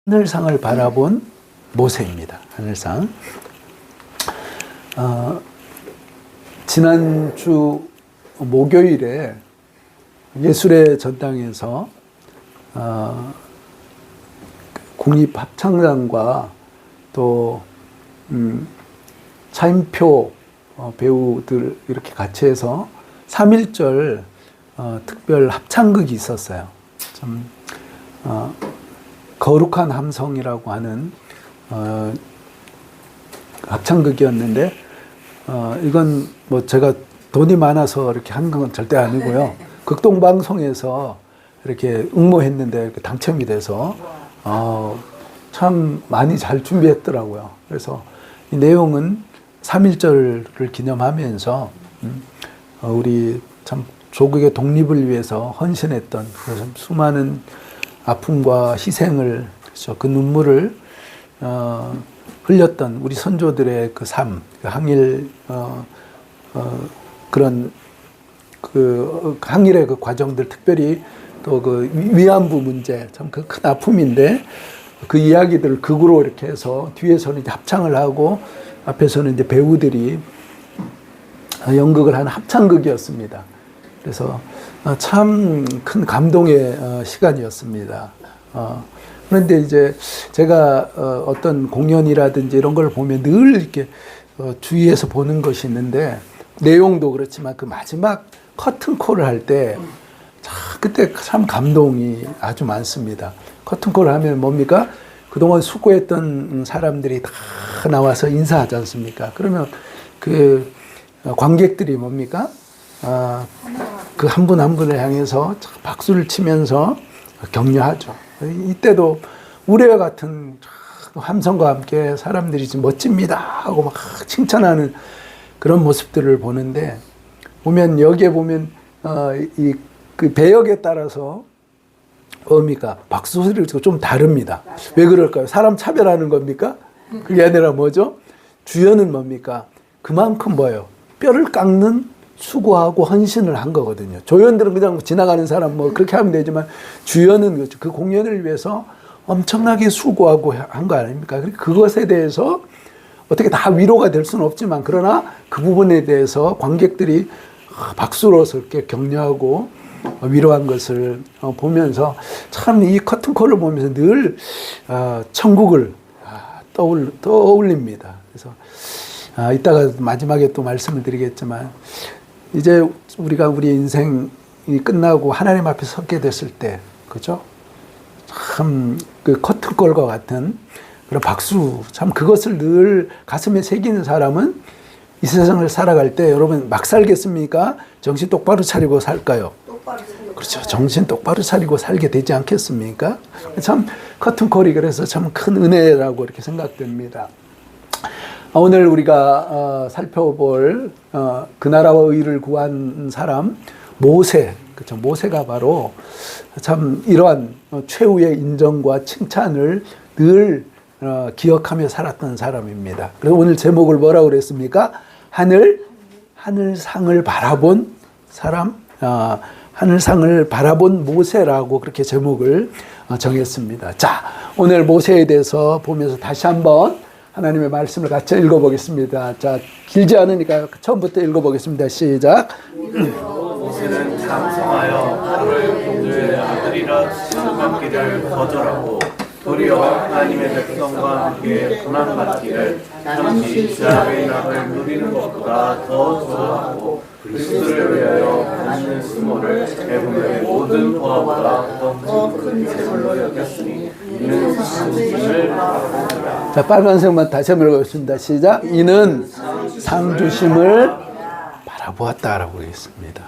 하늘상을 바라본 모세입니다. 하늘상. 지난주 목요일에 예술의 전당에서 국립합창단과 또 차인표 배우들 이렇게 같이 해서 3.1절 특별 합창극이 있었어요. 좀 거룩한 함성이라고 하는 합창극이었는데 이건 뭐 제가 돈이 많아서 이렇게 한 건 절대 아니고요. 극동방송에서 이렇게 응모했는데 당첨이 돼서 참 많이 잘 준비했더라고요. 그래서 이 내용은 3.1절을 기념하면서 우리 참 조국의 독립을 위해서 헌신했던 수많은 아픔과 희생을, 그렇죠, 그 눈물을 흘렸던 우리 선조들의 그 삶, 그 항일 그런 그 항일의 그 과정들, 특별히 또 그 위안부 문제, 참 그 큰 아픔인데 그 이야기들을 극으로 이렇게 해서 뒤에서는 이제 합창을 하고 앞에서는 이제 배우들이 연극을 하는 합창극이었습니다. 그래서 참 큰 감동의 시간이었습니다. 그런데 이제 제가 어떤 공연이라든지 이런 걸 보면 늘 이렇게 주위에서 보는 것이 있는데, 내용도 그렇지만 그 마지막 커튼콜을 할 때 그때 참 감동이 아주 많습니다. 커튼콜을 하면 뭡니까? 그동안 수고했던 사람들이 다 나와서 인사하지 않습니까? 그러면 그 관객들이 뭡니까? 그 한 분 한 분을 향해서 박수를 치면서 격려하죠. 이때도 우레와 같은 함성과 함께 사람들이 멋집니다 하고 막 칭찬하는 그런 모습들을 보는데, 보면 여기에 보면 그 배역에 따라서 뭡니까? 박수 소리가 좀 다릅니다. 왜 그럴까요? 사람 차별하는 겁니까? 그게 아니라 뭐죠? 주연은 뭡니까? 그만큼 뭐예요? 뼈를 깎는 수고하고 헌신을 한 거거든요. 조연들은 그냥 지나가는 사람 뭐 그렇게 하면 되지만, 주연은 그 공연을 위해서 엄청나게 수고하고 한 거 아닙니까? 그것에 대해서 어떻게 다 위로가 될 수는 없지만, 그러나 그 부분에 대해서 관객들이 박수로서 이렇게 격려하고 위로한 것을 보면서 참 이 커튼콜을 보면서 늘 천국을 떠올립니다. 그래서 이따가 마지막에 또 말씀을 드리겠지만, 이제 우리가 우리 인생이 끝나고 하나님 앞에 서게 됐을 때, 그죠? 참 그 커튼콜과 같은 그런 박수, 참 그것을 늘 가슴에 새기는 사람은 이 세상을 살아갈 때, 여러분 막 살겠습니까? 정신 똑바로 차리고 살까요? 그렇죠. 정신 똑바로 차리고 살게 되지 않겠습니까? 참 커튼콜이 그래서 참 큰 은혜라고 이렇게 생각됩니다. 오늘 우리가 살펴볼 그 나라와 의를 구한 사람 모세, 그렇죠. 모세가 바로 참 이러한 최후의 인정과 칭찬을 늘 기억하며 살았던 사람입니다. 그래서 오늘 제목을 뭐라고 그랬습니까? 하늘상을 바라본 사람, 하늘상을 바라본 모세라고 그렇게 제목을 정했습니다. 자, 오늘 모세에 대해서 보면서 다시 한번 하나님의 말씀을 같이 읽어보겠습니다. 자, 길지 않으니까 처음부터 읽어보겠습니다. 시작. 모세는 장성하여 하루를 공주의 아들이라 취급받기를 거절하고 도리어 하나님의 백성과 함께 고난받기를 잠시 이스라엘의 낙을 누리는 것보다 더 좋아하고 그리스도를 위하여 받는 수모를 애굽의 모든 보화보다 더 큰 재물로 여겼으니 이는 상주심을 바라보니라. 자, 빨간색만 다시 한번 읽어보겠습니다. 시작. 이는 상주심을 바라보았다라고 했습니다.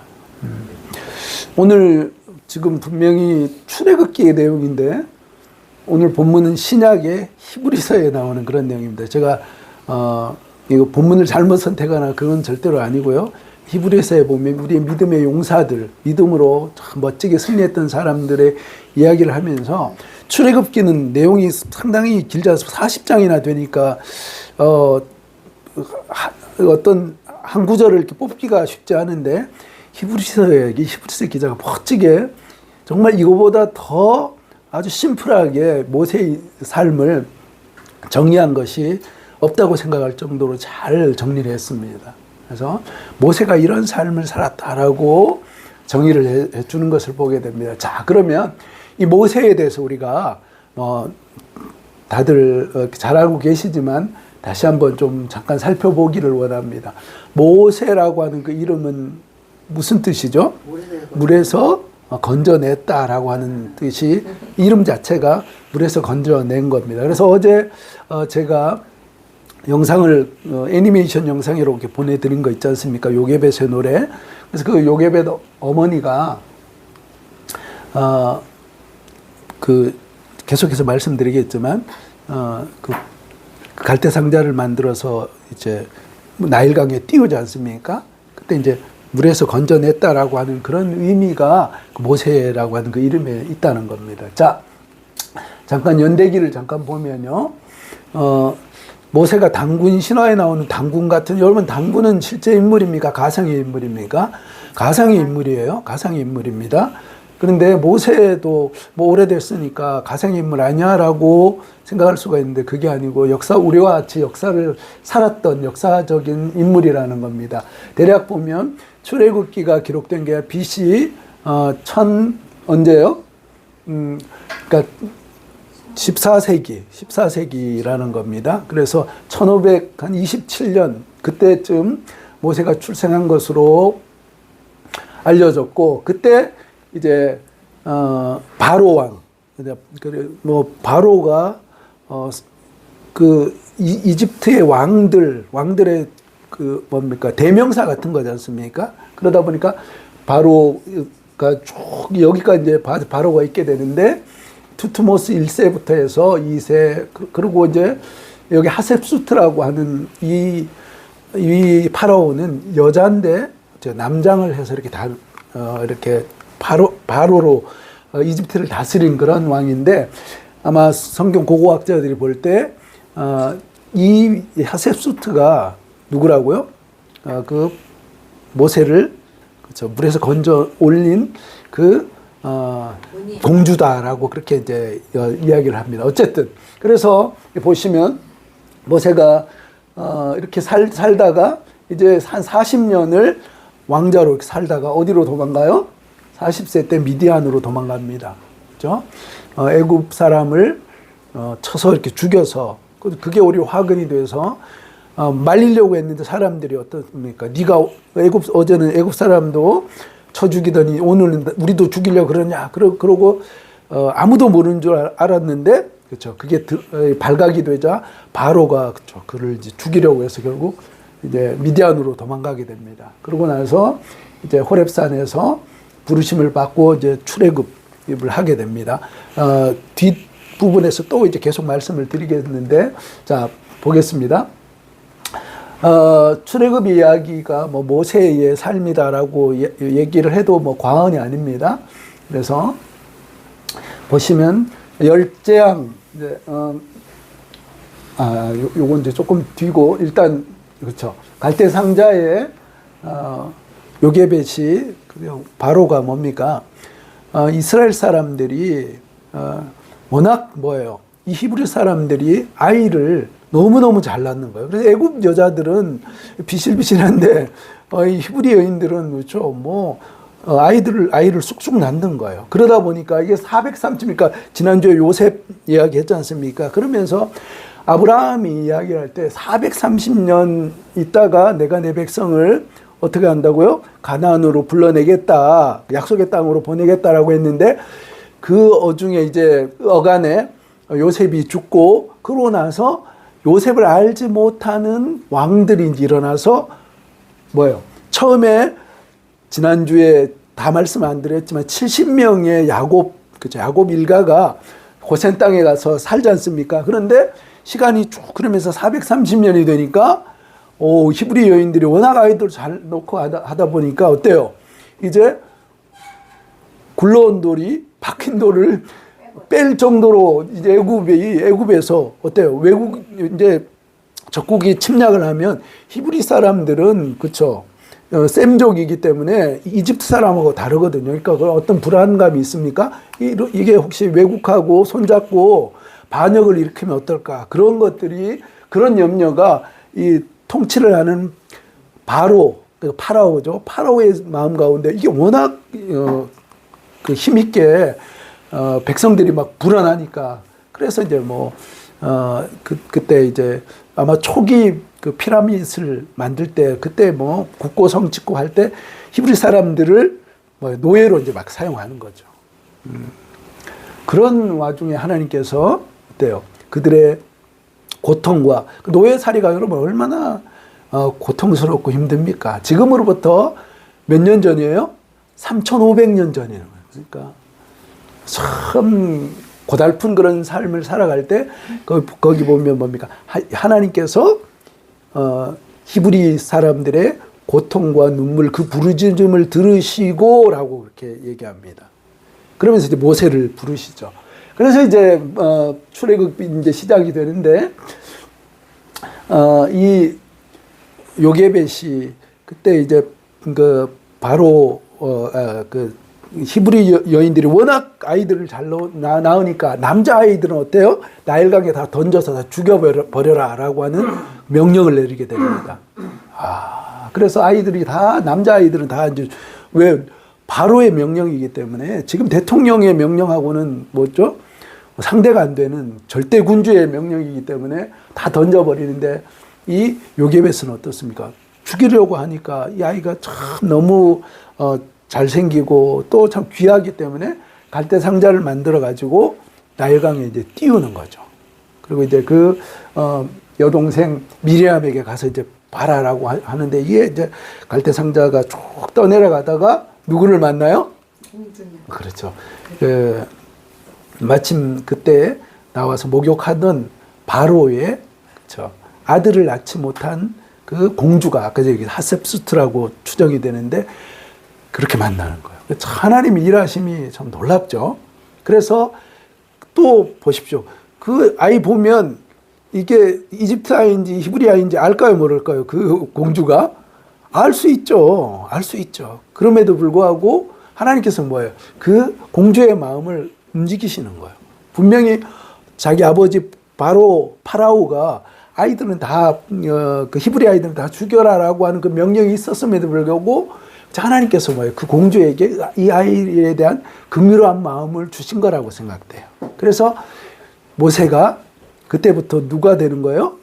오늘 지금 분명히 출애굽기의 내용인데, 오늘 본문은 신약의 히브리서에 나오는 그런 내용입니다. 제가 이거 본문을 잘못 선택하나 그건 절대로 아니고요. 히브리서에 보면 우리의 믿음의 용사들, 믿음으로 참 멋지게 승리했던 사람들의 이야기를 하면서, 출애굽기는 내용이 상당히 길져서 40장이나 되니까 어떤 한 구절을 이렇게 뽑기가 쉽지 않은데, 히브리서 기자가 멋지게 정말 이거보다 더 아주 심플하게 모세의 삶을 정리한 것이 없다고 생각할 정도로 잘 정리를 했습니다. 그래서 모세가 이런 삶을 살았다라고 정의를 해주는 것을 보게 됩니다. 자, 그러면 이 모세에 대해서 우리가 다들 잘 알고 계시지만 다시 한번 좀 잠깐 살펴보기를 원합니다. 모세라고 하는 그 이름은 무슨 뜻이죠? 물에서 건져냈다라고 하는 뜻이, 이름 자체가 물에서 건져낸 겁니다. 그래서 어제 제가 영상을 애니메이션 영상으로 이렇게 보내드린 거 있지 않습니까? 요게벳의 노래. 그래서 그 요게벳 어머니가 그 계속해서 말씀드리겠지만 그 갈대 상자를 만들어서 이제 나일강에 띄우지 않습니까? 그때 이제 물에서 건져냈다라고 하는 그런 의미가 모세라고 하는 그 이름에 있다는 겁니다. 자, 잠깐 연대기를 잠깐 보면요. 모세가 당군 신화에 나오는 당군 같은, 여러분 당군은 실제 인물입니까? 가상의 인물입니까? 가상의 인물이에요. 가상의 인물입니다. 그런데 모세도 뭐 오래됐으니까 가상의 인물 아니야라고 생각할 수가 있는데 그게 아니고 우리와 같이 역사를 살았던 역사적인 인물이라는 겁니다. 대략 보면 출애굽기가 기록된 게 BC 언제요? 그러니까 14세기라는 겁니다. 그래서 1527년 그때쯤 모세가 출생한 것으로 알려졌고, 그때 이제 바로 왕, 뭐 바로가 그 이집트의 왕들의 그 뭡니까 대명사 같은 거지 않습니까? 그러다 보니까 바로가 쭉 여기까지 이제 바로가 있게 되는데, 투트모스 1세부터 해서 2세, 그리고 이제 여기 하셉수트라고 하는 이 파라오는 여자인데 남장을 해서 이렇게 이렇게 바로로 이집트를 다스린 그런 왕인데, 아마 성경 고고학자들이 볼 때 이 하셉수트가 누구라고요? 그 모세를 그렇죠, 물에서 건져 올린 그 공주다라고 그렇게 이제 이야기를 합니다. 어쨌든 그래서 보시면 모세가 이렇게 살다가 이제 한 40년을 왕자로 이렇게 살다가 어디로 도망가요? 40세 때 미디안으로 도망갑니다. 그렇죠? 애굽 사람을 쳐서 이렇게 죽여서, 그게 오히려 화근이 돼서 말리려고 했는데 사람들이 어떻습니까? 네가 어제는 애굽 사람도 쳐 죽이더니 오늘은 우리도 죽이려고 그러냐? 그러고 아무도 모르는 줄 알았는데, 그렇죠? 그게 발각이 되자 바로가 그렇죠, 그를 이제 죽이려고 해서 결국 이제 미디안으로 도망가게 됩니다. 그러고 나서 이제 호렙산에서 부르심을 받고 이제 출애굽을 하게 됩니다. 뒷 부분에서 또 이제 계속 말씀을 드리겠는데, 자 보겠습니다. 출애굽 이야기가 뭐 모세의 삶이다라고 얘기를 해도 뭐 과언이 아닙니다. 그래서 보시면 열재앙, 이제 요건 이제 조금 뒤고, 일단 그렇죠, 갈대 상자에 요게벳이 바로가 뭡니까? 이스라엘 사람들이 워낙 뭐예요? 이 히브리 사람들이 아이를 너무너무 잘 낳는 거예요. 그래서 애굽 여자들은 비실비실한데 이 히브리 여인들은 그렇죠, 뭐 아이를 쑥쑥 낳는 거예요. 그러다 보니까 이게 430, 지난주에 요셉 이야기 했지 않습니까? 그러면서 아브라함이 이야기를 할 때 430년 있다가 내가 내 백성을 어떻게 한다고요? 가나안으로 불러내겠다, 약속의 땅으로 보내겠다라고 했는데, 그 어중에 이제 어간에 요셉이 죽고, 그러고 나서 요셉을 알지 못하는 왕들이 일어나서 뭐예요? 처음에 지난주에 다 말씀 안 드렸지만 70명의 야곱 일가가 고센 땅에 가서 살지 않습니까? 그런데 시간이 쭉 그러면서 430년이 되니까 히브리 여인들이 워낙 아이들 잘 놓고 하다 보니까 어때요? 이제 굴러온 돌이 박힌 돌을 뺄 정도로 이제 애굽에서 어때요? 외국 이제 적국이 침략을 하면 히브리 사람들은 그쵸, 셈족이기 때문에 이집트 사람하고 다르거든요. 그러니까 그 어떤 불안감이 있습니까? 이게 혹시 왜곡하고 손잡고 반역을 일으키면 어떨까? 그런 것들이, 그런 염려가 이 통치를 하는 파라오죠. 파라오의 마음 가운데 이게 워낙 그 힘있게 백성들이 막 불안하니까, 그래서 이제 그때 이제 아마 초기 그 피라미드를 만들 때, 그때 국고 성 짓고 할 때 히브리 사람들을 노예로 이제 막 사용하는 거죠. 그런 와중에 하나님께서 어때요? 그들의 고통과 노예살이가 여러분 얼마나 고통스럽고 힘듭니까? 지금으로부터 몇 년 전이에요? 3,500년 전이에요. 그러니까 참 고달픈 그런 삶을 살아갈 때 거기 보면 뭡니까? 하나님께서 히브리 사람들의 고통과 눈물, 그 부르짖음을 들으시고라고 그렇게 얘기합니다. 그러면서 이제 모세를 부르시죠. 그래서 이제 출애굽이 이제 시작이 되는데 이 요게벳이 그때 이제 그 바로 그 히브리 여인들이 워낙 아이들을 잘 낳으니까 남자 아이들은 어때요? 나일강에 다 던져서 다 죽여버려라라고 하는 명령을 내리게 됩니다. 그래서 아이들이 다, 남자 아이들은 다 이제 왜 바로의 명령이기 때문에, 지금 대통령의 명령하고는 뭐죠? 상대가 안 되는 절대군주의 명령이기 때문에 다 던져버리는데, 이 요게벳은 어떻습니까? 죽이려고 하니까 이 아이가 참 너무 잘생기고 또 참 귀하기 때문에 갈대 상자를 만들어 가지고 나일강에 이제 띄우는 거죠. 그리고 이제 그 여동생 미리암에게 가서 이제 봐라라고 하는데, 이게 이제 갈대 상자가 쭉 떠내려가다가 누구를 만나요? 그렇죠. 마침 그때 나와서 목욕하던 바로의, 그렇죠, 아들을 낳지 못한 그 공주가 아까 저기 하셉수트라고 추정이 되는데, 그렇게 만나는 거예요. 하나님의 일하심이 참 놀랍죠. 그래서 또 보십시오. 그 아이 보면 이게 이집트 아이인지 히브리 아이인지 알까요, 모를까요? 그 공주가 알 수 있죠. 알 수 있죠. 그럼에도 불구하고 하나님께서 뭐예요? 그 공주의 마음을 움직이시는 거예요. 분명히 자기 아버지 파라오가 아이들은 다 그 히브리 아이들은 다 죽여라라고 하는 그 명령이 있었음에도 불구하고 하나님께서 뭐예요? 그 공주에게 이 아이에 대한 긍휼한 마음을 주신 거라고 생각돼요. 그래서 모세가 그때부터 누가 되는 거예요?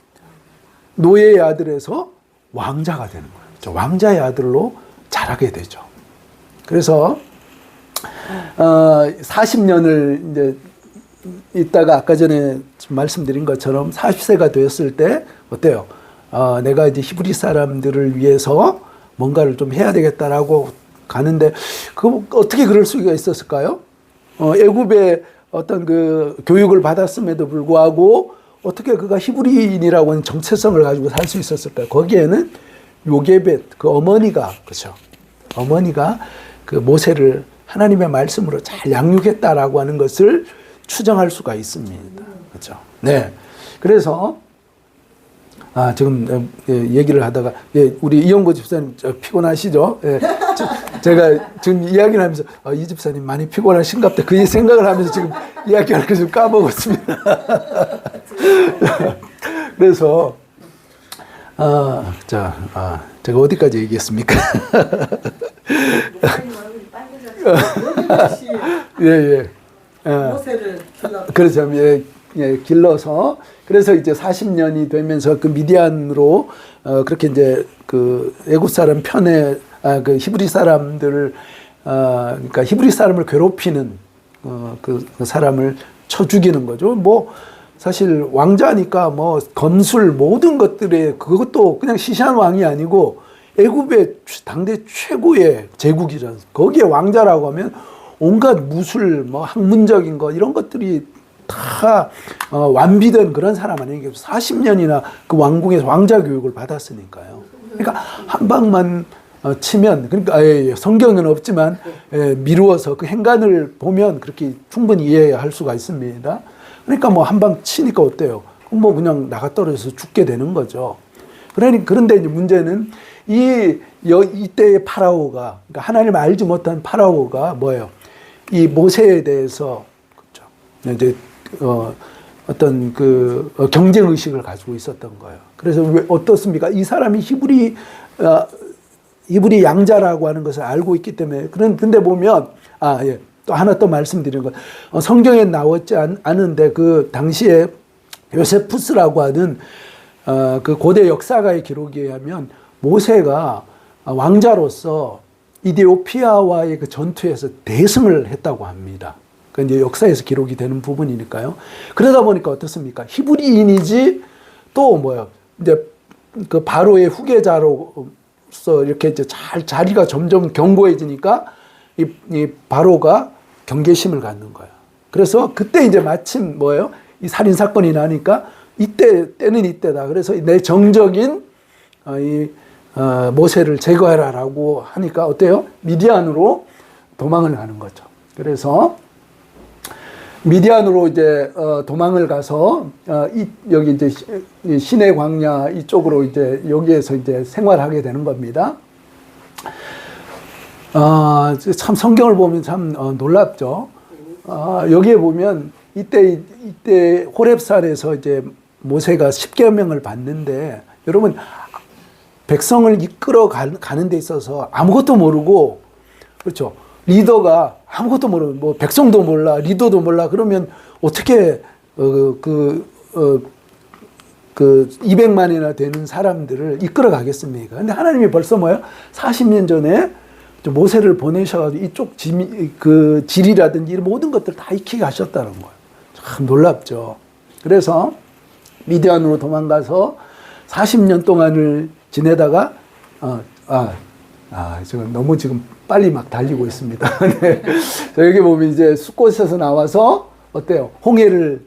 노예의 아들에서 왕자가 되는 거예요. 왕자의 아들로 자라게 되죠. 그래서 40년을 이제 있다가 아까 전에 말씀드린 것처럼 40세가 되었을 때 어때요? 내가 이제 히브리 사람들을 위해서 뭔가를 좀 해야 되겠다라고 가는데, 그 어떻게 그럴 수가 있었을까요? 애굽의 어떤 그 교육을 받았음에도 불구하고 어떻게 그가 히브리인이라고 하는 정체성을 가지고 살 수 있었을까요? 거기에는 요게벳, 그 어머니가, 그렇죠? 어머니가 그 모세를 하나님의 말씀으로 잘 양육했다라고 하는 것을 추정할 수가 있습니다. 그렇죠? 네. 그래서 지금 얘기를 하다가, 우리 이영고 집사님 피곤하시죠? 제가 지금 이야기를 하면서 이 집사님 많이 피곤하신가 보다, 그 생각을 하면서 지금 이야기할 거 좀 까먹었습니다. 그래서 제가 어디까지 얘기했습니까? 예. 모세를 길러. 그렇죠. 길러서, 그래서 이제 40년이 되면서 그 미디안으로 그렇게 이제 그 애굽 사람 편에 그 히브리 사람들을 그러니까 히브리 사람을 괴롭히는 그 사람을 쳐 죽이는 거죠. 뭐 사실 왕자니까 뭐 검술 모든 것들에, 그것도 그냥 시시한 왕이 아니고 애굽의 당대 최고의 제국이잖아요. 거기에 왕자라고 하면 온갖 무술, 뭐 학문적인 것 이런 것들이 다 완비된 그런 사람 아니에요. 40년이나 그 왕궁에서 왕자 교육을 받았으니까요. 그러니까 한 방만 치면, 그러니까 성경은 없지만 미루어서 그 행간을 보면 그렇게 충분히 이해할 수가 있습니다. 그러니까 뭐 한 방 치니까 어때요? 뭐 그냥 나가 떨어져서 죽게 되는 거죠. 그런데 이제 문제는 이때의 파라오가, 그러니까 하나님을 알지 못한 파라오가 뭐예요? 이 모세에 대해서, 그렇죠. 이제, 어떤 경쟁 의식을 가지고 있었던 거예요. 그래서 왜 어떻습니까? 이 사람이 히브리 양자라고 하는 것을 알고 있기 때문에. 근데 보면, 예. 또 하나 또 말씀드리는 것. 성경에 나왔지 않은데 그 당시에 요세푸스라고 하는 그 고대 역사가의 기록에 의하면 모세가 왕자로서 이디오피아와의 그 전투에서 대승을 했다고 합니다. 그 이제 역사에서 기록이 되는 부분이니까요. 그러다 보니까 어떻습니까? 히브리인이지 또 뭐요? 이제 그 바로의 후계자로서 이렇게 이제 자리가 점점 견고해지니까 이 바로가 경계심을 갖는 거예요. 그래서 그때 이제 마침 뭐예요? 이 살인 사건이 나니까 때는 이때다. 그래서 내 정적인 모세를 제거해라라고 하니까 어때요? 미디안으로 도망을 가는 거죠. 그래서 미디안으로 이제 도망을 가서 여기 이제 시내 광야 이쪽으로 이제 여기에서 이제 생활하게 되는 겁니다. 참 성경을 보면 참 놀랍죠. 여기에 보면 이때 호렙산에서 이제 모세가 십계명을 받는데 여러분 백성을 이끌어 가는 데 있어서 아무것도 모르고 그렇죠. 리더가 아무것도 모르고 뭐 백성도 몰라 리더도 몰라 그러면 어떻게 그 200만이나 되는 사람들을 이끌어 가겠습니까? 근데 하나님이 벌써 뭐예요? 40년 전에 모세를 보내셔가지고 이쪽 질이라든지 이런 모든 것들 다 익히게 하셨다는 거예요. 참 놀랍죠. 그래서 미디안으로 도망가서 40년 동안을 지내다가 지금 너무 지금 빨리 막 달리고 있습니다. 네. 여기 보면 이제 숫곳에서 나와서 어때요? 홍해를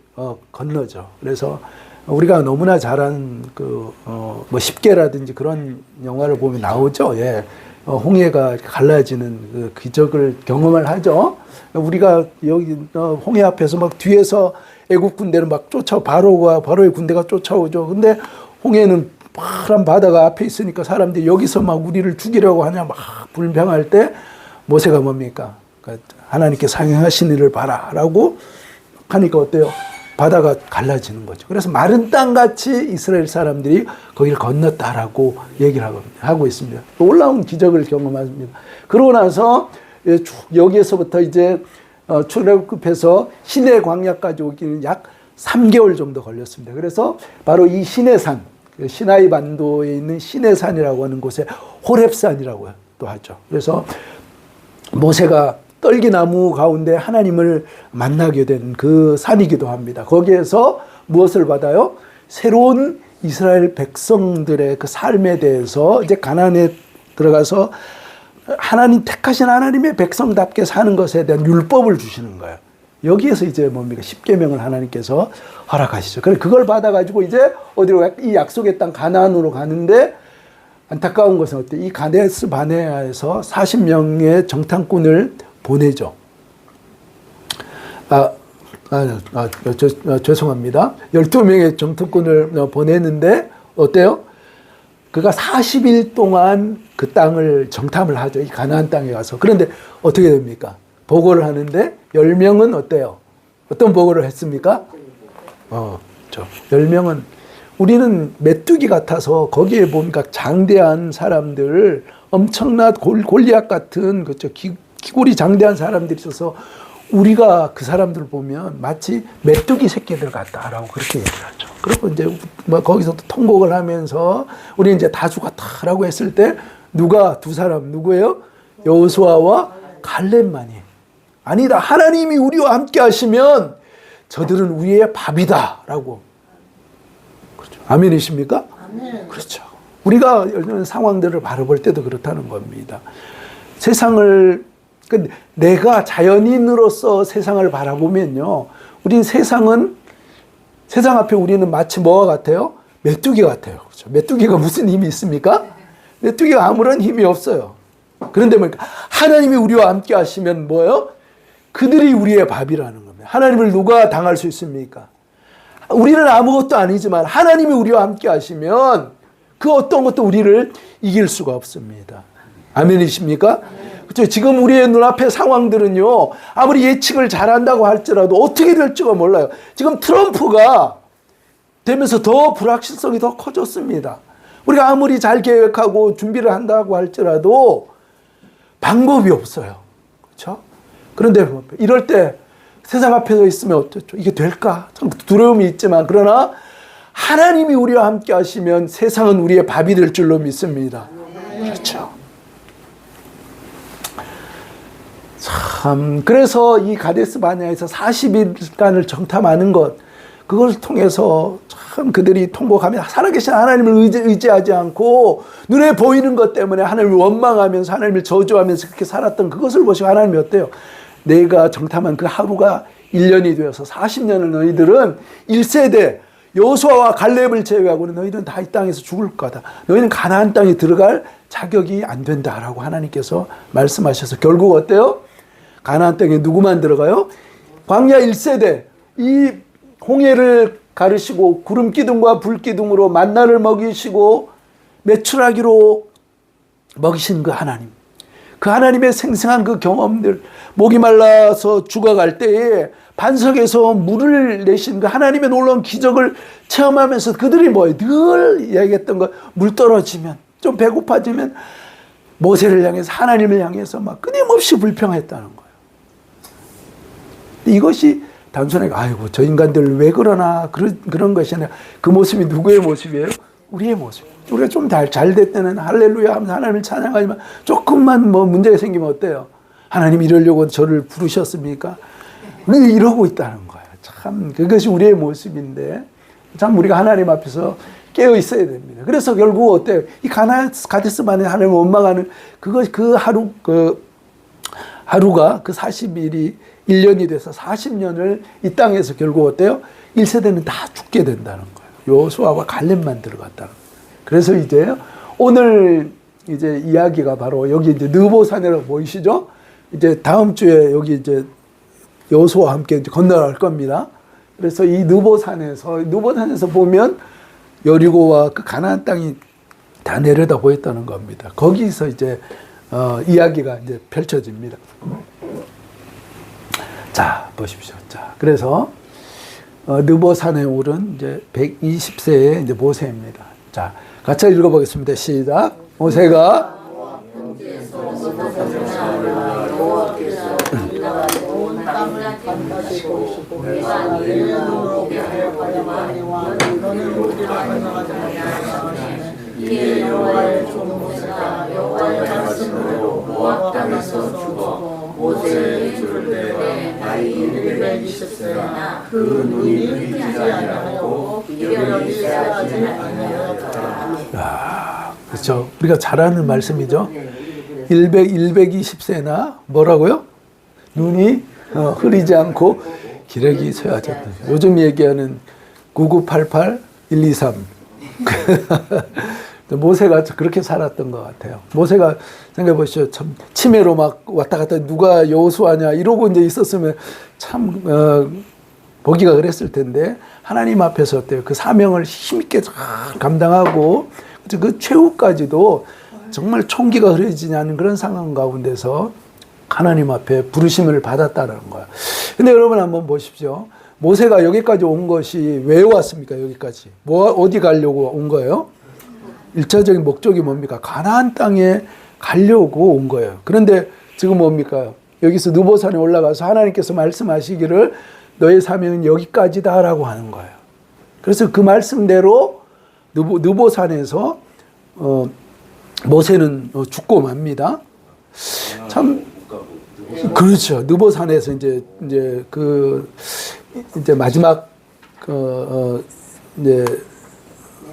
건너죠. 그래서 우리가 너무나 잘한 뭐 십계라든지 그런 영화를 보면 나오죠. 예. 홍해가 갈라지는 그 기적을 경험을 하죠. 우리가 여기 홍해 앞에서 막 뒤에서 애국 군대는 막 바로의 군대가 쫓아오죠. 근데 홍해는 파란 바다가 앞에 있으니까 사람들이 여기서 막 우리를 죽이려고 하냐 막 불평할 때 모세가 뭡니까? 그러니까 하나님께 상행하신 일을 봐라라고 하니까 어때요? 바다가 갈라지는 거죠. 그래서 마른 땅같이 이스라엘 사람들이 거기를 건넜다라고 얘기를 하고 있습니다. 놀라운 기적을 경험합니다. 그러고 나서 여기에서부터 이제 출애굽해서 시내 광야까지 오기는 약 3개월 정도 걸렸습니다. 그래서 바로 이 시내산, 시나이 반도에 있는 시내산이라고 하는 곳에 호렙산이라고 또 하죠. 그래서 모세가 떨기나무 가운데 하나님을 만나게 된 그 산이기도 합니다. 거기에서 무엇을 받아요? 새로운 이스라엘 백성들의 그 삶에 대해서 이제 가나안에 들어가서 하나님 택하신 하나님의 백성답게 사는 것에 대한 율법을 주시는 거예요. 여기에서 이제 뭡니까? 십계명을 하나님께서 허락하시죠. 그래서 그걸 받아가지고 이제 어디로 이 약속의 땅 가나안으로 가는데 안타까운 것은 어때? 이 가데스 바네아에서 40명의 정탐꾼을 보내죠. 죄송합니다. 12명의 정탐꾼을 보내는데 어때요? 그가 40일 동안 그 땅을 정탐을 하죠. 이 가나안 땅에 가서. 그런데 어떻게 됩니까? 보고를 하는데 10명은 어때요? 어떤 보고를 했습니까? 10명은 우리는 메뚜기 같아서 거기에 보니까 장대한 사람들, 엄청난 골리앗 같은 그렇죠. 기골이 장대한 사람들이 있어서 우리가 그 사람들 보면 마치 메뚜기 새끼들 같다라고 그렇게 얘기를 하죠. 그리고 이제 뭐 거기서 또 통곡을 하면서 우리 이제 다 죽었다라고 했을 때 두 사람 누구예요? 여호수아와 갈렙만이 아니다. 하나님이 우리와 함께 하시면 저들은 우리의 밥이다라고. 그렇죠. 아멘이십니까? 아멘. 그렇죠. 우리가 이런 상황들을 바라볼 때도 그렇다는 겁니다. 세상을 내가 자연인으로서 세상을 바라보면요. 우린 세상 앞에 우리는 마치 뭐와 같아요? 메뚜기 같아요. 그렇죠? 메뚜기가 무슨 힘이 있습니까? 메뚜기가 아무런 힘이 없어요. 그런데 뭐니까 하나님이 우리와 함께 하시면 뭐예요? 그들이 우리의 밥이라는 겁니다. 하나님을 누가 당할 수 있습니까? 우리는 아무것도 아니지만 하나님이 우리와 함께 하시면 그 어떤 것도 우리를 이길 수가 없습니다. 아멘이십니까? 그렇죠? 지금 우리의 눈앞의 상황들은요, 아무리 예측을 잘한다고 할지라도 어떻게 될지가 몰라요. 지금 트럼프가 되면서 더 불확실성이 더 커졌습니다. 우리가 아무리 잘 계획하고 준비를 한다고 할지라도 방법이 없어요. 그렇죠? 그런데 이럴 때 세상 앞에 있으면 어쩌죠? 이게 될까? 참 두려움이 있지만, 그러나 하나님이 우리와 함께 하시면 세상은 우리의 밥이 될 줄로 믿습니다. 그렇죠? 참, 그래서 이 가데스 바네아에서 40일간을 정탐하는 것, 그걸 통해서 참 그들이 통곡하며 살아계신 하나님을 의지하지 않고 눈에 보이는 것 때문에 하나님을 원망하면서 하나님을 저주하면서 그렇게 살았던 그것을 보시고 하나님이 어때요? 내가 정탐한 그 하루가 1년이 되어서 40년을 너희들은 1세대 여호수아와 갈렙을 제외하고는 너희는 다 이 땅에서 죽을 거다. 너희는 가나안 땅에 들어갈 자격이 안 된다라고 하나님께서 말씀하셔서 결국 어때요? 가나안 땅에 누구만 들어가요? 광야 1세대 이 홍해를 가르시고 구름 기둥과 불 기둥으로 만나를 먹이시고 메추라기로 먹이신 그 하나님, 그 하나님의 생생한 그 경험들, 목이 말라서 죽어갈 때에 반석에서 물을 내신 그 하나님의 놀라운 기적을 체험하면서 그들이 뭐예요? 늘 이야기했던 거, 물 떨어지면 좀 배고파지면 모세를 향해서 하나님을 향해서 막 끊임없이 불평했다는 거예요. 이것이 단순하게 아이고 저 인간들 왜 그러나 그런 것이 아니라 그 모습이 누구의 모습이에요? 우리의 모습. 우리가 좀 잘 됐다는 할렐루야 하면서 하나님을 찬양하지만 조금만 뭐 문제가 생기면 어때요? 하나님 이러려고 저를 부르셨습니까? 우리는 이러고 있다는 거예요. 참 그것이 우리의 모습인데 참 우리가 하나님 앞에서 깨어 있어야 됩니다. 그래서 결국 어때요? 이 가데스 바네 하나님을 원망하는 그 하루가 그 40일이 1년이 돼서 40년을 이 땅에서 결국 어때요? 1세대는 다 죽게 된다는 거예요. 여호수아와 갈렙만 들어갔다는 거예요. 그래서 이제 오늘 이제 이야기가 바로 여기 이제 느보산이라고 보이시죠? 이제 다음 주에 여기 이제 여호수아와 함께 이제 건너갈 겁니다. 그래서 이 느보산에서 보면 여리고와 그 가나안 땅이 다 내려다 보였다는 겁니다. 거기서 이제 이야기가 이제 펼쳐집니다. 자, 보십시오. 자, 그래서 느보산에 오른 이제 120세의 이제 모세입니다. 자, 같이 읽어보겠습니다. 시작. 모세가 이에 여호와의 종 모세가 여호와의 말씀으로 모압 땅에서 죽어 모세의 줄때 나이 120세나 그 눈이 흐리지 아니하고 이력이 쇠하지 아니하였더라. 그렇죠. 우리가 잘 아는 말씀이죠. 120세나 뭐라고요? 눈이 흐리지 않고 기력이 쇠하졌다. 요즘 얘기하는 9988 123. 모세가 그렇게 살았던 것 같아요. 모세가 생각해 보시죠. 참 치매로 막 왔다 갔다 누가 여호수아냐 이러고 이제 있었으면 참 보기가 그랬을 텐데 하나님 앞에서 어때요? 그 사명을 힘있게 감당하고 그 최후까지도 정말 총기가 흐려지지 않는 그런 상황 가운데서 하나님 앞에 부르심을 받았다는 거예요. 근데 여러분 한번 보십시오. 모세가 여기까지 온 것이 왜 왔습니까? 여기까지. 어디 가려고 온 거예요? 일차적인 목적이 뭡니까? 가나안 땅에 가려고 온 거예요. 그런데 지금 뭡니까? 여기서 느보산에 올라가서 하나님께서 말씀하시기를 너의 사명은 여기까지다라고 하는 거예요. 그래서 그 말씀대로 느보산에서 모세는 죽고 맙니다. 참 그렇죠. 느보산에서 이제 마지막 이제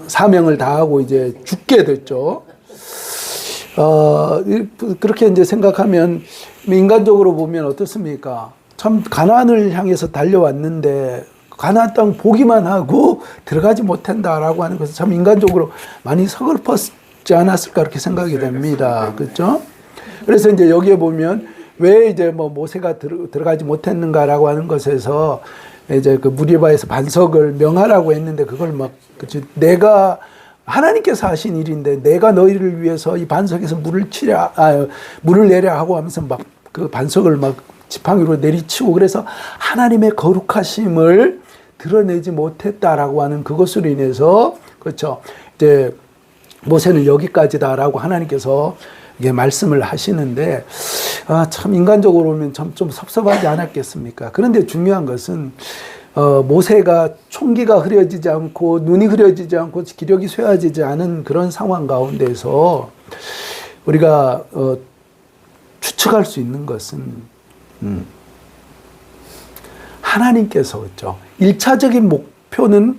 사명을 다하고 이제 죽게 됐죠. 그렇게 이제 생각하면 인간적으로 보면 어떻습니까? 참 가나안을 향해서 달려왔는데 가나안 땅 보기만 하고 들어가지 못한다라고 하는 것은 참 인간적으로 많이 서글펐지 않았을까 그렇게 생각이 됩니다. 그렇죠? 그래서 이제 여기에 보면 왜 이제 뭐 모세가 들어가지 못했는가라고 하는 것에서 이제 그 무리바에서 반석을 명하라고 했는데 그걸 막 그치 내가 하나님께서 하신 일인데 내가 너희를 위해서 이 반석에서 물을 내려 하고 하면서 막 그 반석을 막 지팡이로 내리치고 그래서 하나님의 거룩하심을 드러내지 못했다라고 하는 그것으로 인해서 그렇죠. 이제 모세는 여기까지다라고 하나님께서 이게 말씀을 하시는데 참 인간적으로 보면 좀 섭섭하지 않았겠습니까? 그런데 중요한 것은 모세가 총기가 흐려지지 않고 눈이 흐려지지 않고 기력이 쇠해지지 않은 그런 상황 가운데서 우리가 추측할 수 있는 것은 하나님께서 그렇죠. 1차적인 목표는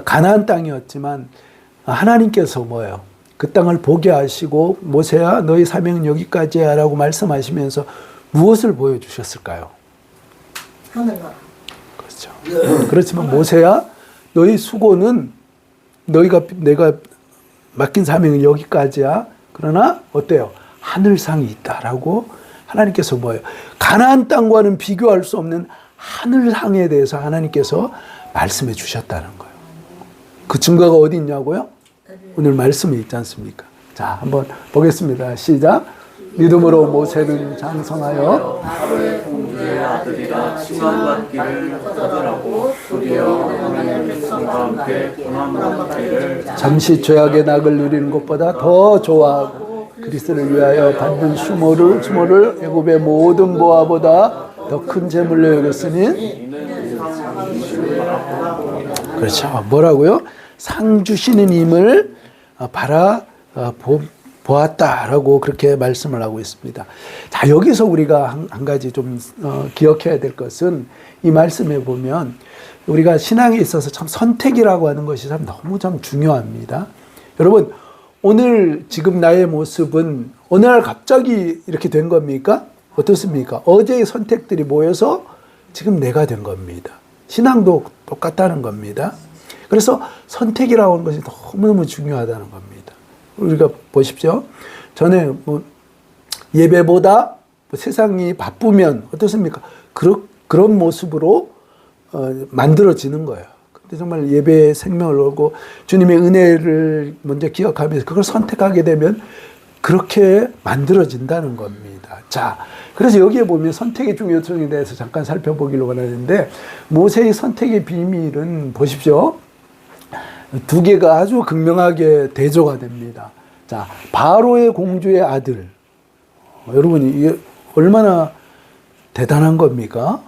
가나안 땅이었지만 하나님께서 뭐예요? 그 땅을 보게 하시고 모세야 너희 사명은 여기까지야 라고 말씀하시면서 무엇을 보여주셨을까요? 하늘나라. 그렇죠. 그렇지만 모세야 너희 수고는 내가 맡긴 사명은 여기까지야. 그러나 어때요? 하늘상이 있다라고 하나님께서 뭐예요? 가나안 땅과는 비교할 수 없는 하늘상에 대해서 하나님께서 말씀해 주셨다는 거예요. 그 증거가 어디 있냐고요? 오늘 말씀에 있지 않습니까? 자, 한번 보겠습니다. 시작. 믿음으로 모세는 장성하여 바로의 공주의 아들이라 칭함받기를 거절하고 도리어 하나님의 백성과 함께 고난받기를 잠시 죄악의 낙을 누리는 것보다 더 좋아하고 그리스도를 위하여 받는 수모를 애굽의 모든 보화보다 더 큰 재물로 여겼으니 그렇죠. 뭐라고요? 상 주시는 임을 보았다라고 그렇게 말씀을 하고 있습니다. 자, 여기서 우리가 한 가지 좀 기억해야 될 것은 이 말씀에 보면 우리가 신앙에 있어서 참 선택이라고 하는 것이 참 너무 참 중요합니다. 여러분, 오늘 지금 나의 모습은 어느 날 갑자기 이렇게 된 겁니까? 어떻습니까? 어제의 선택들이 모여서 지금 내가 된 겁니다. 신앙도 똑같다는 겁니다. 그래서 선택이라고 하는 것이 너무너무 중요하다는 겁니다. 우리가 보십시오. 전에 예배보다 세상이 바쁘면 어떻습니까? 그런 모습으로 만들어지는 거예요. 근데 정말 예배의 생명을 걸고 주님의 은혜를 먼저 기억하면서 그걸 선택하게 되면 그렇게 만들어진다는 겁니다. 자, 그래서 여기에 보면 선택의 중요성에 대해서 잠깐 살펴보기를 원하는데 모세의 선택의 비밀은 보십시오. 두 개가 아주 극명하게 대조가 됩니다. 자, 바로의 공주의 아들. 여러분, 이게 얼마나 대단한 겁니까?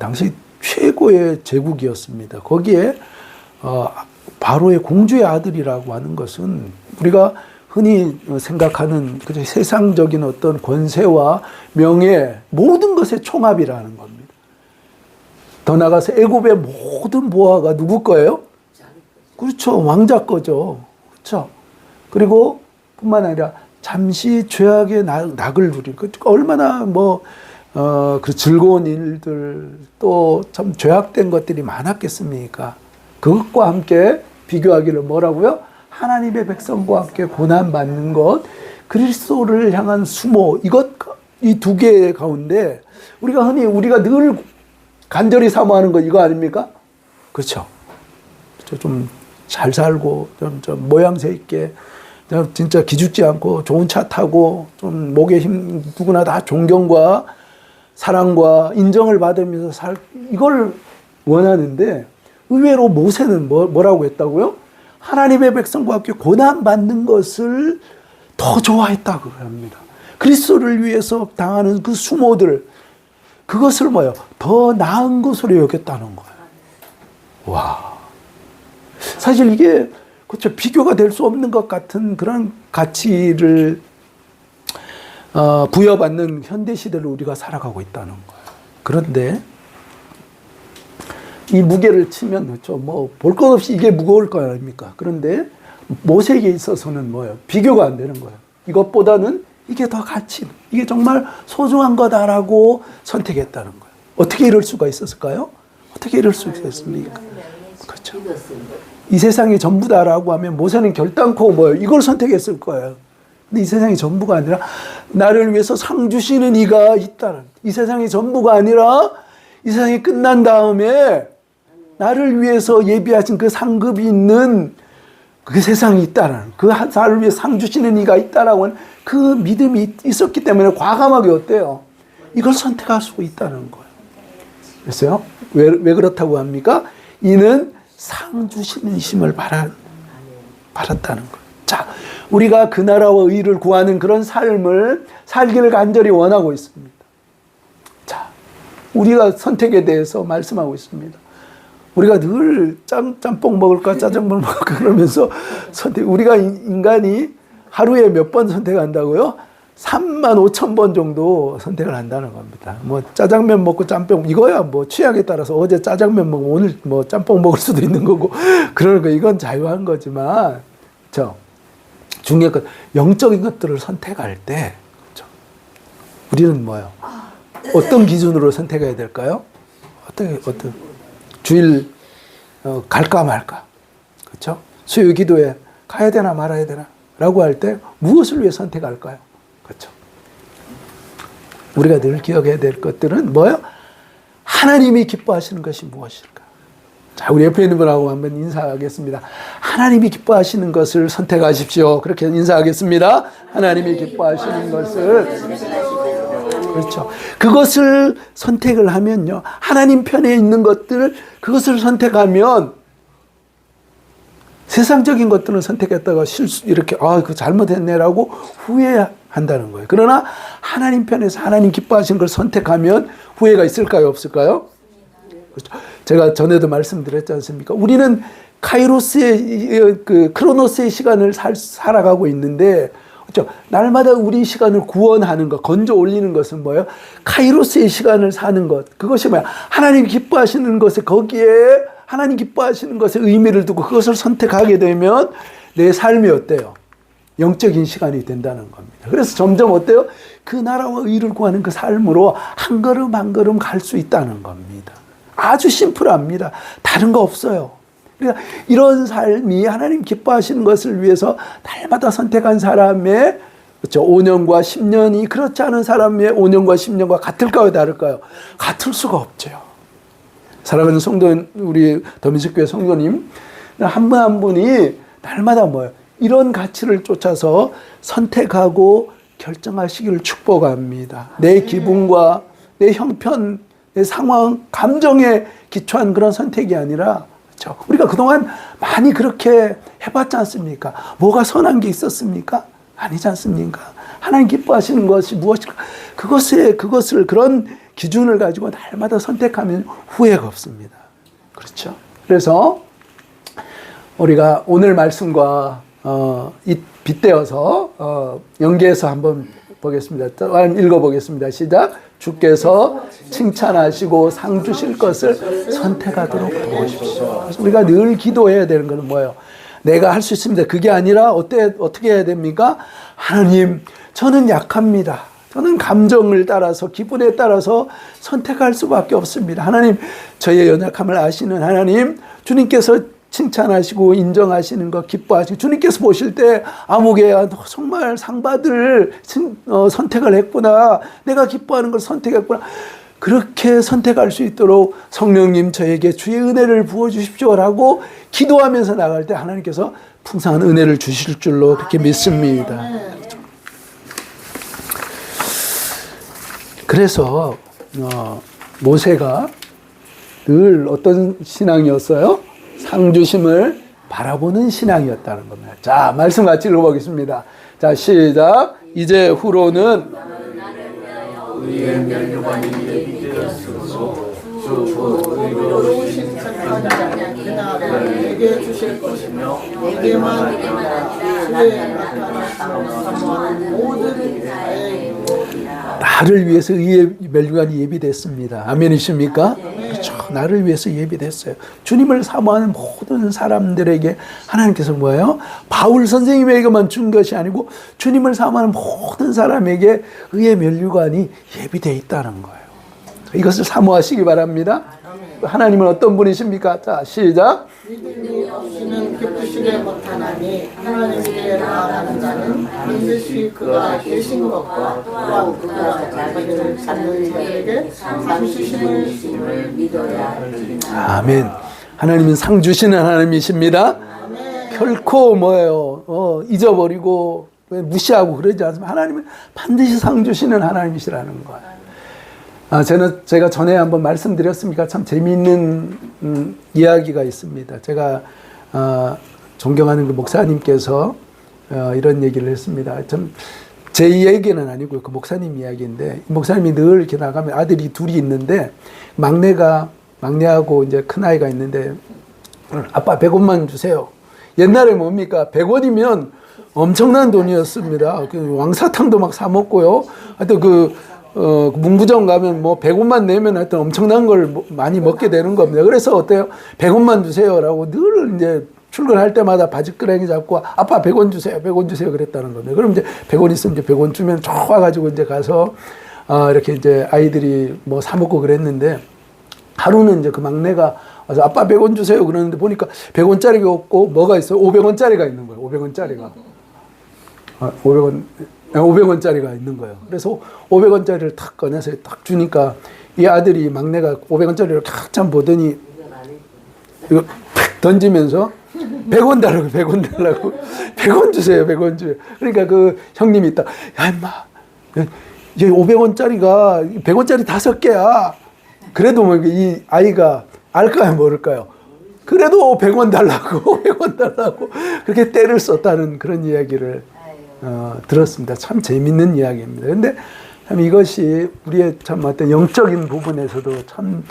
당시 최고의 제국이었습니다. 거기에 바로의 공주의 아들이라고 하는 것은 우리가 흔히 생각하는 세상적인 어떤 권세와 명예, 모든 것의 총합이라는 겁니다. 더 나아가서 애굽의 모든 보화가 누구 거예요? 그렇죠. 왕자 거죠. 그렇죠. 그리고 뿐만 아니라 잠시 죄악의 낙을 누리는 얼마나 그 즐거운 일들 또 참 죄악된 것들이 많았겠습니까? 그것과 함께 비교하기를 뭐라고요? 하나님의 백성과 함께 고난받는 것, 그리스도를 향한 수모, 이 두 개 가운데 우리가 늘 간절히 사모하는 것 이거 아닙니까? 그렇죠. 좀 잘 살고 좀 모양새 있게 진짜 기죽지 않고 좋은 차 타고 좀 목에 힘 누구나 다 존경과 사랑과 인정을 받으면서 이걸 원하는데 의외로 모세는 뭐라고 했다고요? 하나님의 백성과 함께 고난받는 것을 더 좋아했다고 합니다. 그리스도를 위해서 당하는 그 수모들 그것을 더 나은 것으로 여겼다는 거예요. 와. 사실 이게 그렇죠. 비교가 될 수 없는 것 같은 그런 가치를 부여받는 현대 시대를 우리가 살아가고 있다는 거예요. 그런데 이 무게를 치면 그렇죠. 볼 것 없이 이게 무거울 거 아닙니까? 그런데 모세에게 있어서는 뭐예요? 비교가 안 되는 거예요. 이것보다는 이게 더 이게 정말 소중한 거다라고 선택했다는 거예요. 어떻게 이럴 수가 있었을까요? 어떻게 이럴 수 있었습니까? 그렇죠. 이 세상이 전부다라고 하면 모세는 결단코 이걸 선택했을 거예요. 근데 이 세상이 전부가 아니라 나를 위해서 상 주시는 이가 있다는, 이 세상이 전부가 아니라 이 세상이 끝난 다음에 나를 위해서 예비하신 그 상급이 있는 그 세상이 있다는, 그 한 사람을 위해 상 주시는 이가 있다라고 하는 그 믿음이 있었기 때문에 과감하게 어때요? 이걸 선택할 수 있다는 거예요. 그랬어요? 왜 그렇다고 합니까? 이는 상 주시는 이심을 바랐다는 거예요. 자, 우리가 그 나라와 의를 구하는 그런 삶을 살기를 간절히 원하고 있습니다. 자, 우리가 선택에 대해서 말씀하고 있습니다. 우리가 늘 짬뽕 먹을까 짜장면 먹을까 그러면서 우리가 인간이 하루에 몇 번 선택한다고요? 35,000번 정도 선택을 한다는 겁니다. 뭐 짜장면 먹고 짬뽕 이거야 뭐 취향에 따라서 어제 짜장면 먹고 오늘 뭐 짬뽕 먹을 수도 있는 거고 그러니까 이건 자유한 거지만 중요한 것 영적인 것들을 선택할 때 우리는 뭐요? 어떤 기준으로 선택해야 될까요? 어떤 주일 갈까 말까, 그렇죠? 수요 기도에 가야 되나 말아야 되나 라고 할 때 무엇을 위해 선택할까요? 그렇죠? 우리가 늘 기억해야 될 것들은 뭐예요? 하나님이 기뻐하시는 것이 무엇일까? 자, 우리 옆에 있는 분하고 한번 인사하겠습니다. 하나님이 기뻐하시는 것을 선택하십시오. 그렇게 인사하겠습니다. 하나님이 기뻐하시는 것을. 그렇죠. 그것을 선택을 하면요. 하나님 편에 있는 것들, 그것을 선택하면 세상적인 것들은 선택했다가 이렇게, 그 잘못했네라고 후회한다는 거예요. 그러나 하나님 편에서 하나님 기뻐하시는 걸 선택하면 후회가 있을까요? 없을까요? 그렇죠. 제가 전에도 말씀드렸지 않습니까? 우리는 카이로스의, 크로노스의 시간을 살아가고 있는데, 그렇죠? 날마다 우리 시간을 구원하는 것, 건져 올리는 것은 뭐예요? 카이로스의 시간을 사는 것. 그것이 뭐야? 하나님 기뻐하시는 것에 거기에 하나님 기뻐하시는 것에 의미를 두고 그것을 선택하게 되면 내 삶이 어때요? 영적인 시간이 된다는 겁니다. 그래서 점점 어때요? 그 나라와 의를 구하는 그 삶으로 한 걸음 한 걸음 갈 수 있다는 겁니다. 아주 심플합니다. 다른 거 없어요. 그러니까 이런 삶이 하나님 기뻐하시는 것을 위해서 날마다 선택한 사람의 그렇죠. 5년과 10년이 그렇지 않은 사람의 5년과 10년과 같을까요? 다를까요? 같을 수가 없죠. 사랑하는 성도, 우리 더민숙교회 성도님 한 분 한 분이 날마다 뭐예요? 이런 가치를 쫓아서 선택하고 결정하시기를 축복합니다. 내 기분과 내 형편, 내 상황, 감정에 기초한 그런 선택이 아니라 그렇죠? 우리가 그동안 많이 그렇게 해봤지 않습니까? 뭐가 선한 게 있었습니까? 아니지 않습니까? 하나님 기뻐하시는 것이 무엇일까? 그것을 그런 기준을 가지고 날마다 선택하면 후회가 없습니다. 그렇죠? 그래서 우리가 오늘 말씀과 빗대어서 연계해서 한번 보겠습니다. 읽어보겠습니다. 시작. 주께서 칭찬하시고 상 주실 것을 선택하도록 도우십시오. 그래서 우리가 늘 기도해야 되는 것은 뭐예요? 내가 할 수 있습니다. 그게 아니라 어떻게 해야 됩니까? 하나님, 저는 약합니다. 저는 감정을 따라서 기분에 따라서 선택할 수밖에 없습니다. 하나님, 저의 연약함을 아시는 하나님, 주님께서 칭찬하시고 인정하시는 것 기뻐하시고 주님께서 보실 때 아무개야 너 정말 상 받을 선택을 했구나. 내가 기뻐하는 걸 선택했구나. 그렇게 선택할 수 있도록 성령님 저에게 주의 은혜를 부어주십시오라고 기도하면서 나갈 때 하나님께서 풍성한 은혜를 주실 줄로 그렇게 믿습니다. 그래서 모세가 늘 어떤 신앙이었어요? 상주심을 바라보는 신앙이었다는 겁니다. 자, 말씀 같이 읽어보겠습니다. 자, 시작. 이제 후로는 우리의 면류관이 예비되었으므로 의로우신 선지자는 그날을 내게 주실 것이며 내게만 아니라 주의 나타나심을 사모하는 모든 자의 유혹이라. 나를 위해서 의의 멸류관이 예비됐습니다. 아멘이십니까? 그렇죠. 나를 위해서 예비됐어요. 주님을 사모하는 모든 사람들에게 하나님께서 뭐예요? 바울 선생님에게만 준 것이 아니고 주님을 사모하는 모든 사람에게 의의 멸류관이 예비되어 있다는 거예요. 이것을 사모하시기 바랍니다. 하나님은 어떤 분이십니까? 자, 시작. 믿음이 없이는 기쁘시게 못하나니 하나님께 나아가는 자는 반드시 그가 계신 것과 또한 그가 자기를 찾는 자에게 상 주심을 믿어야 하리라. 아멘. 하나님은 상 주시는 하나님이십니다. 결코 뭐예요? 잊어버리고 무시하고 그러지 않습니다. 하나님은 반드시 상 주시는 하나님이시라는 거예요. 제가 전에 한번 말씀드렸습니까? 참 재미있는 이야기가 있습니다. 제가 존경하는 그 목사님께서 이런 얘기를 했습니다. 제 이야기는 아니고요. 그 목사님 이야기인데, 목사님이 늘 이렇게 나가면 아들이 둘이 있는데, 막내하고 이제 큰 아이가 있는데, 아빠 100원만 주세요. 옛날에 뭡니까? 100원이면 엄청난 돈이었습니다. 왕사탕도 막 사 먹고요. 하여튼 문구점 가면 뭐 100원만 내면 하여튼 엄청난 걸 많이 먹게 되는 겁니다. 그래서 어때요? 100원만 주세요라고 늘 이제 출근할 때마다 바지끄레기 잡고 아빠 100원 주세요. 100원 주세요. 그랬다는 겁니다. 그럼 이제 100원 있으면 이제 100원 주면 좋아가지고 이제 가서 이렇게 이제 아이들이 뭐 사 먹고 그랬는데 하루는 이제 그 막내가 와서 아빠 100원 주세요. 그러는데 보니까 100원짜리가 없고 뭐가 있어요? 500원짜리가 있는 거예요. 500원짜리가. 500원짜리가 있는 거예요. 그래서 500원짜리를 탁 꺼내서 딱 주니까 이 아들이 막내가 500원짜리를 탁 보더니 이거 던지면서 100원 달라고 100원 달라고 100원 주세요. 100원 주세요. 그러니까 그 형님이 있다. 야 임마 이제 500원짜리가 100원짜리 5개야. 그래도 뭐 이 아이가 알까요 모를까요? 그래도 100원 달라고 100원 달라고 그렇게 때를 썼다는 그런 이야기를 들었습니다. 참 재밌는 이야기입니다. 근데 참 이것이 우리의 참 어떤 영적인 부분에서도 참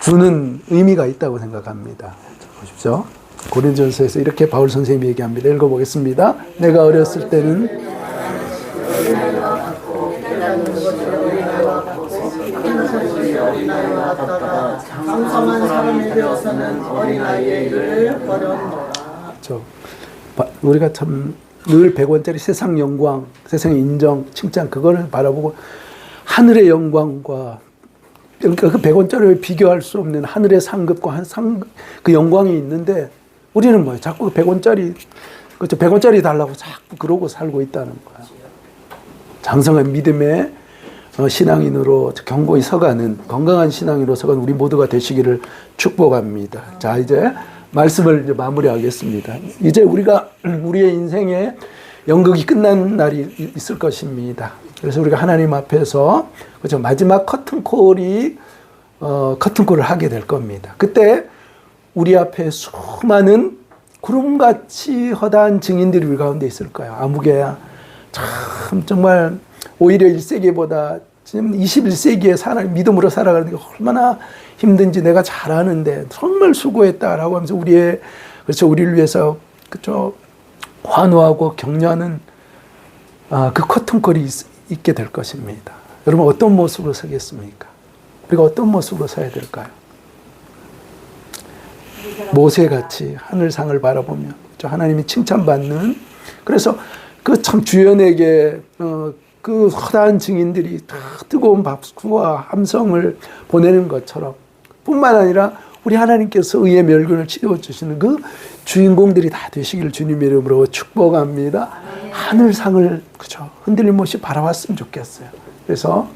주는 의미가 있다고 생각합니다. 보십시오. 고린도전서에서 이렇게 바울 선생님이 얘기합니다. 읽어보겠습니다. 내가 어렸을 때는 장성한 사람이 되어서는 어린아이의 일을 버렸노라. 우리가 참 늘 100원짜리 세상 영광, 세상의 인정, 칭찬 그거를 바라보고 하늘의 영광과 그러니까 그 100원짜리를 비교할 수 없는 하늘의 상급과 그 영광이 있는데 우리는 뭐예요? 자꾸 100원짜리 그렇죠? 100원짜리 달라고 자꾸 그러고 살고 있다는 거야. 장성한 믿음의 신앙인으로 견고히 서가는 건강한 신앙인으로 서가는 우리 모두가 되시기를 축복합니다. 자, 이제 말씀을 이제 마무리하겠습니다. 이제 우리가 우리의 인생에 연극이 끝난 날이 있을 것입니다. 그래서 우리가 하나님 앞에서 그렇죠? 마지막 커튼콜을 하게 될 겁니다. 그때 우리 앞에 수많은 구름같이 허다한 증인들이 우리 가운데 있을 거예요. 아무개야 참 정말 오히려 1세기보다 지금 21세기에 믿음으로 살아가는 게 얼마나 힘든지 내가 잘 아는데 정말 수고했다라고 하면서 우리를 위해서 그쵸 환호하고 격려하는 그 커튼콜이 있게 될 것입니다. 여러분 어떤 모습으로 서겠습니까? 우리가 어떤 모습으로 서야 될까요? 모세같이 하늘상을 바라보며 하나님이 칭찬받는 그래서 그 참 주연에게 그 허다한 증인들이 다 뜨거운 박수와 함성을 보내는 것처럼 뿐만 아니라 우리 하나님께서 의의 멸균을 치워주시는 그 주인공들이 다 되시기를 주님의 이름으로 축복합니다. 하늘상을 그죠 흔들림 없이 바라봤으면 좋겠어요. 그래서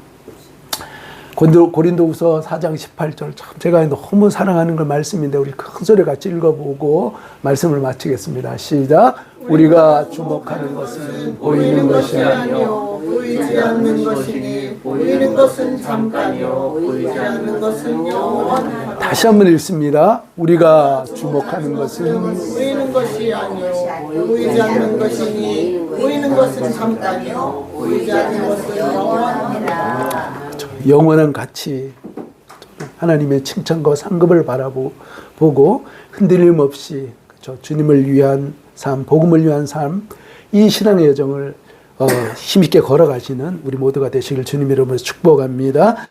고린도후서 4장 18절 참 제가 너무 사랑하는 걸 말씀인데 우리 큰 소리 같이 읽어보고 말씀을 마치겠습니다. 시작. 우리가 주목하는 것은 보이는 것이 아니요 보이지 않는 것이니 보이는 것은 잠깐이요 보이지 않는 것은 영원하다. 다시 한번 읽습니다. 우리가 주목하는 것은 보이는 것이 아니요 보이지 않는 것이니 보이는 것은 잠깐이요 보이지 않는 것은 영원하다. 영원한 가치 하나님의 칭찬과 상급을 바라보고 흔들림 없이 그렇죠? 주님을 위한 삶, 복음을 위한 삶, 이 신앙의 여정을 힘있게 걸어가시는 우리 모두가 되시길 주님의 이름으로 축복합니다.